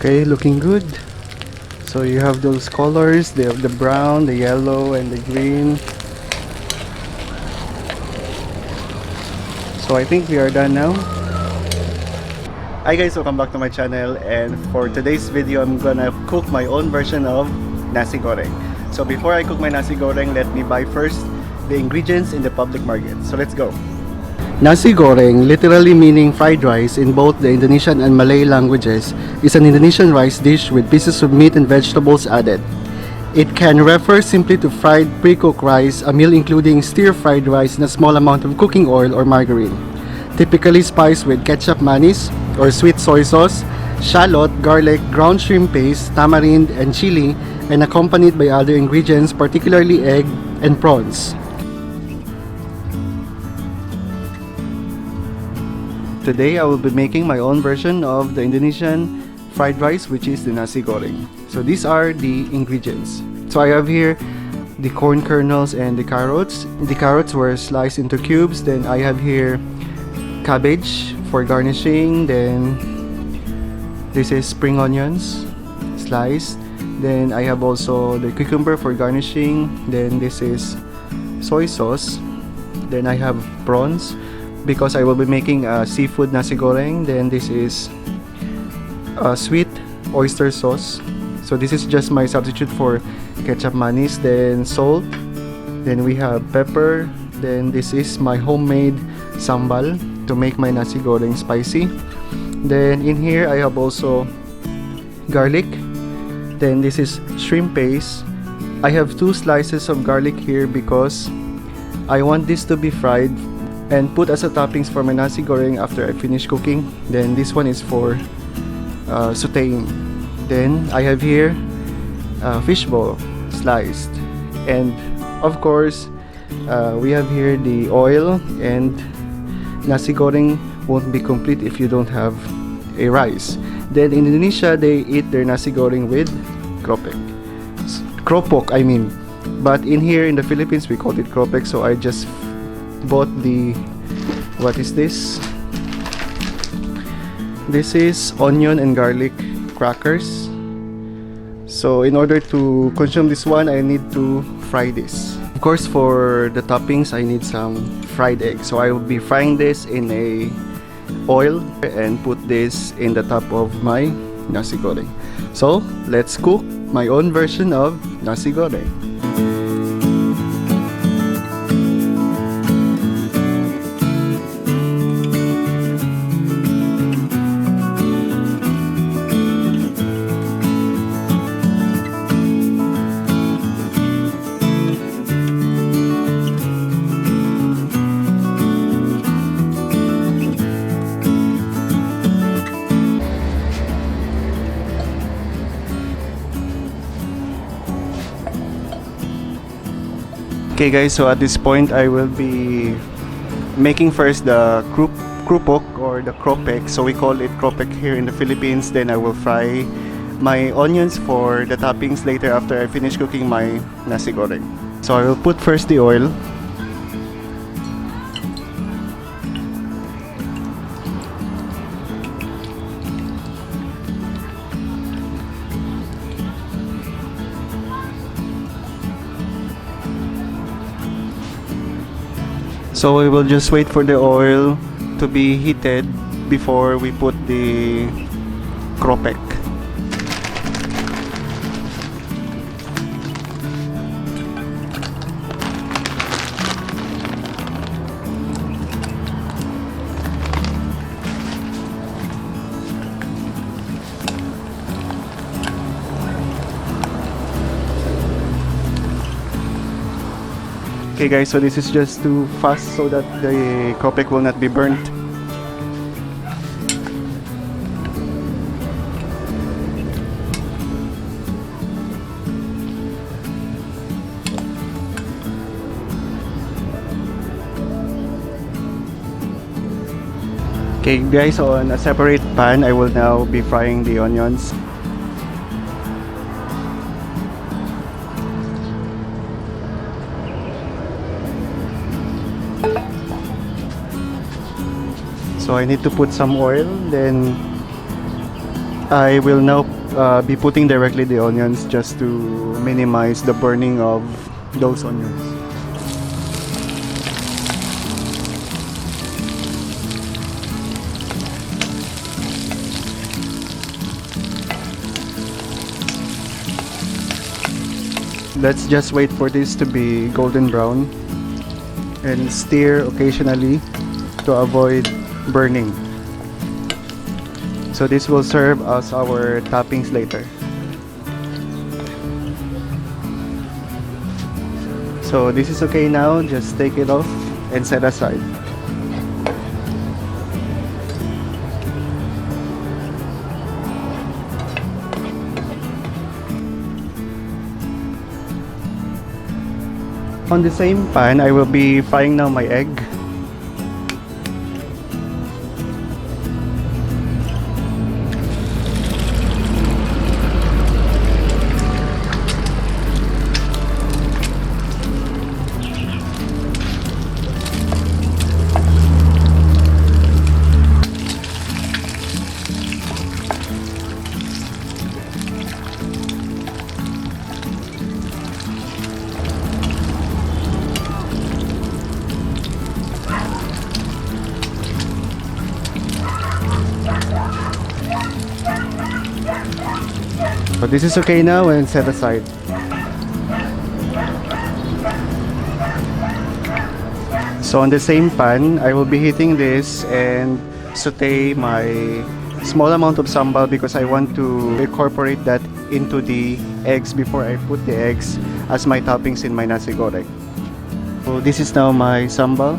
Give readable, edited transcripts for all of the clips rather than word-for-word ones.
Okay, looking good. So you have those colors, they have the brown, the yellow, and the green. So I think we are done now. Hi guys, welcome back to my channel, and for today's video I'm gonna cook my own version of Nasi Goreng. So before I cook my Nasi Goreng, let me buy first the ingredients in the public market. So let's go. Nasi Goreng, literally meaning fried rice in both the Indonesian and Malay languages, is an Indonesian rice dish with pieces of meat and vegetables added. It can refer simply to fried pre-cooked rice, a meal including stir-fried rice in a small amount of cooking oil or margarine, typically spiced with kecap manis or sweet soy sauce, shallot, garlic, ground shrimp paste, tamarind, and chilli, and accompanied by other ingredients, particularly egg and prawns. Today I will be making my own version of the Indonesian fried rice, which is the Nasi Goreng. So these are the ingredients. So I have here the corn kernels and the carrots. The carrots were sliced into cubes. Then I have here cabbage for garnishing. Then this is spring onions sliced. Then I have also the cucumber for garnishing. Then this is soy sauce. Then I have prawns because I will be making a seafood Nasi Goreng. Then this is sweet oyster sauce. So this is just my substitute for kecap manis. Then salt. Then we have pepper. Then this is my homemade sambal to make my Nasi Goreng spicy. Then in here I have also garlic. Then this is shrimp paste. I have 2 slices of garlic here because I want this to be fried and put as a toppings for my Nasi Goreng after I finish cooking. Then this one is for sauteing. Then I have here fishball sliced, and of course we have here the oil, and Nasi Goreng won't be complete if you don't have a rice. Then in Indonesia they eat their Nasi Goreng with kropok I mean, but in here in the Philippines we call it kropek. So I just bought the, what is this? This is onion and garlic crackers. So in order to consume this one, I need to fry this. Of course, for the toppings I need some fried egg. So I will be frying this in a oil and put this in the top of my Nasi Goreng. So let's cook my own version of Nasi Goreng. Okay guys, so at this point I will be making first the krupok or the kropek. So we call it kropek here in the Philippines. Then I will fry my onions for the toppings later after I finish cooking my Nasi Goreng. So I will put first the oil. So we will just wait for the oil to be heated before we put the kropek. Okay guys, so this is just too fast so that the kropek will not be burnt. Okay guys, so on a separate pan I will now be frying the onions. So I need to put some oil, then I will now be putting directly the onions just to minimize the burning of those onions. Let's just wait for this to be golden brown and stir occasionally to avoid burning. So this will serve as our toppings later. So this is okay now, just take it off and set aside. On the same pan, I will be frying now my egg. But this is okay now and set aside. So on the same pan, I will be heating this and saute my small amount of sambal because I want to incorporate that into the eggs before I put the eggs as my toppings in my nasi goreng. So this is now my sambal.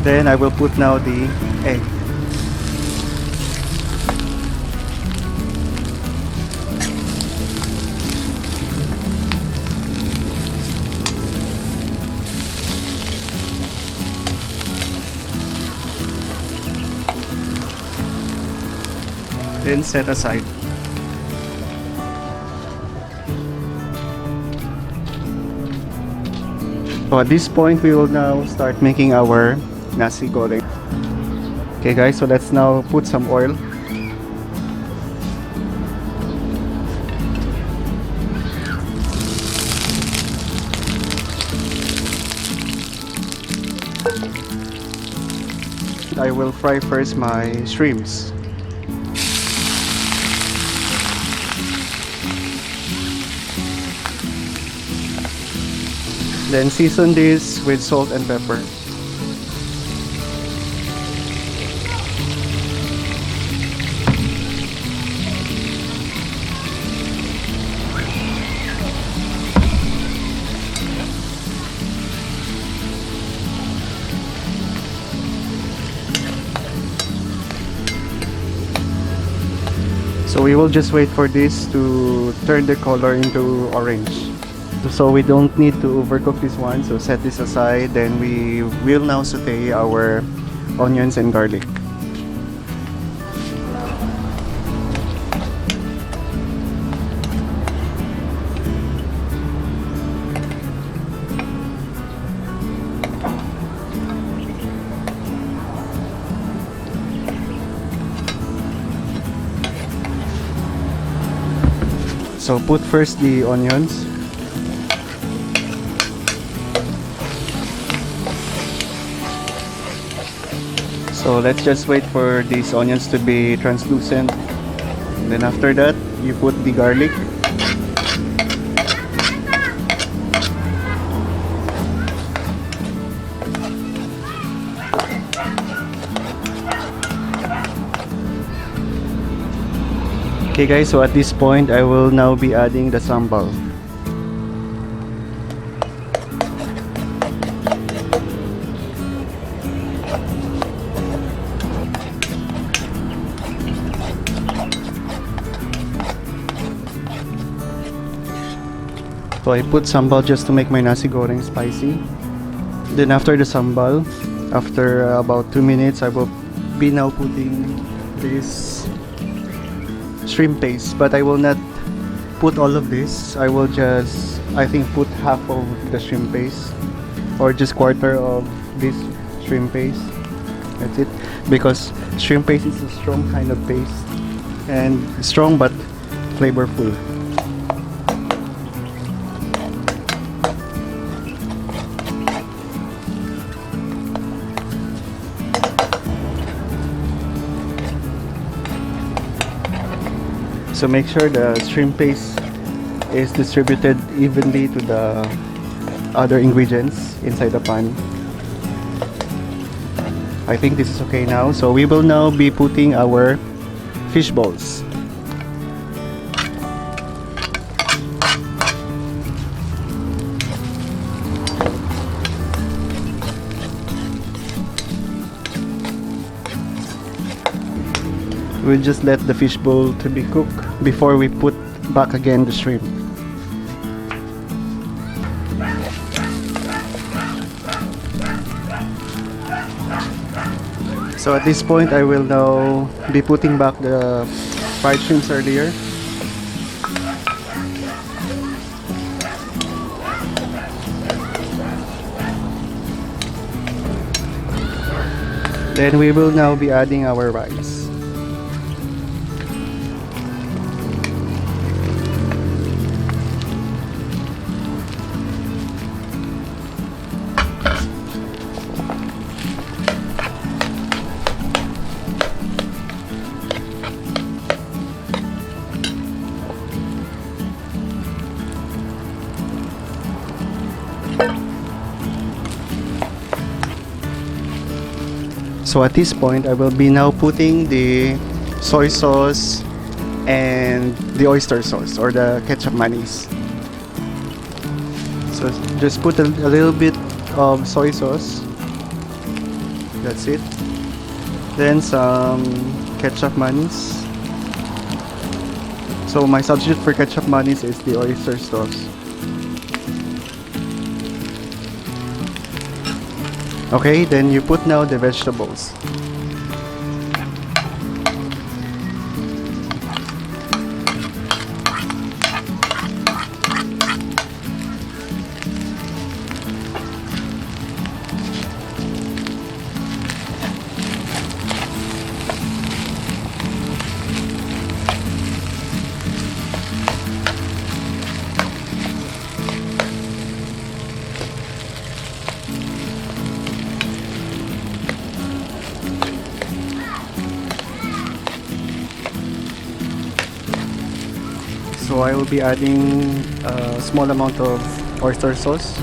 Then I will put now the egg. Then set aside. So at this point, we will now start making our nasi goreng. Okay guys, so let's now put some oil. I will fry first my shrimps. Then season this with salt and pepper. So we will just wait for this to turn the color into orange. So we don't need to overcook this one, so set this aside. Then we will now saute our onions and garlic. So put first the onions. So let's just wait for these onions to be translucent. And then after that, you put the garlic. Okay guys, so at this point, I will now be adding the sambal. So I put sambal just to make my nasi goreng spicy. Then after the sambal, after about 2 minutes, I will be now putting this shrimp paste. But I will not put all of this. I will just, I think, put half of the shrimp paste, or just quarter of this shrimp paste. That's it. Because shrimp paste is a strong kind of paste, and strong but flavorful. So make sure the shrimp paste is distributed evenly to the other ingredients inside the pan. I think this is okay now. So we will now be putting our fish balls. We'll just let the fish bowl to be cooked before we put back again the shrimp. So at this point, I will now be putting back the fried shrimps earlier. Then we will now be adding our rice. So at this point, I will be now putting the soy sauce and the oyster sauce, or the ketchup mayonnaise. So just put a little bit of soy sauce. That's it. Then some ketchup mayonnaise. So my substitute for ketchup mayonnaise is the oyster sauce. Okay, then you put now the vegetables. So I will be adding a small amount of oyster sauce.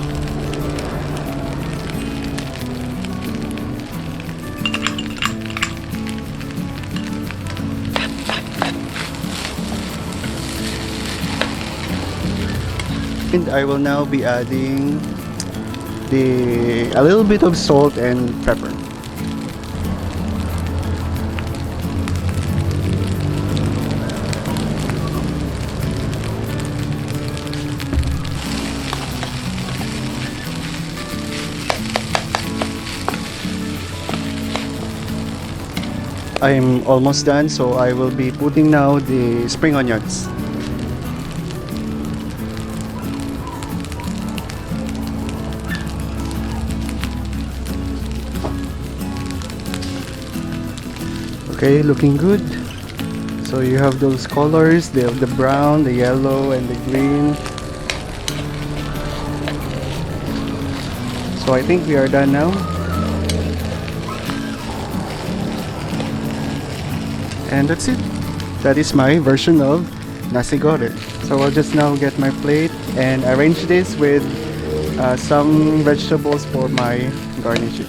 And I will now be adding a little bit of salt and pepper. I'm almost done, so I will be putting now the spring onions. Okay, looking good. So you have those colors, the brown, the yellow, and the green. So I think we are done now. And that's it. That is my version of Nasi Goreng. So I'll just now get my plate and arrange this with some vegetables for my garnishing.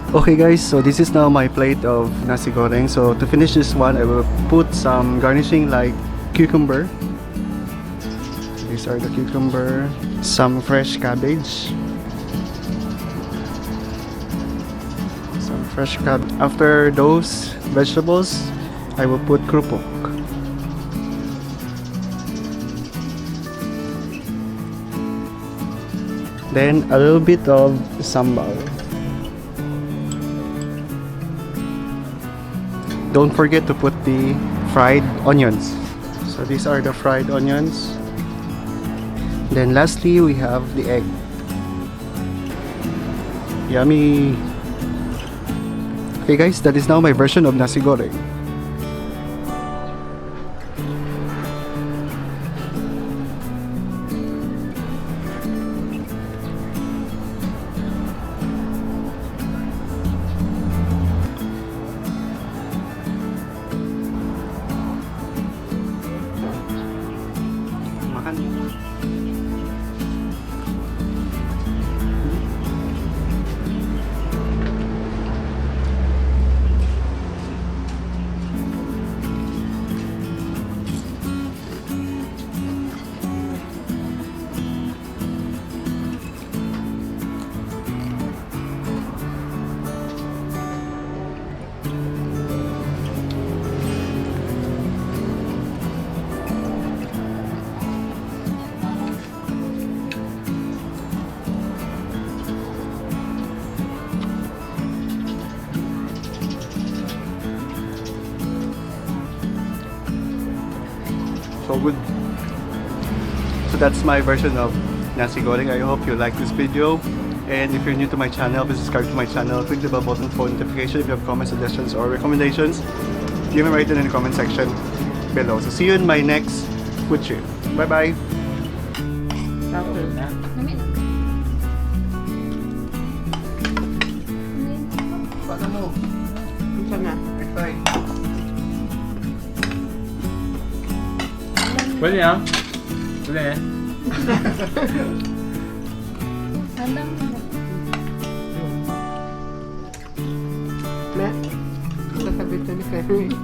Okay guys, so this is now my plate of nasi goreng. So to finish this one, I will put some garnishing like cucumber. These are the cucumber, some fresh cabbage. Some fresh cabbage. After those vegetables, I will put krupuk. Then a little bit of sambal. Don't forget to put the fried onions. So these are the fried onions. Then lastly, we have the egg. Yummy! Okay guys, that is now my version of nasi goreng. So good. So that's my version of nasi goreng. I hope you like this video, and if you're new to my channel, please subscribe to my channel, click the bell button for notification. If you have comments, suggestions, or recommendations, give me write it in the comment section below. So see you in my next food trip. Bye bye. Pwede yan? Pwede yan? Mek, kita sabit ni Kevin.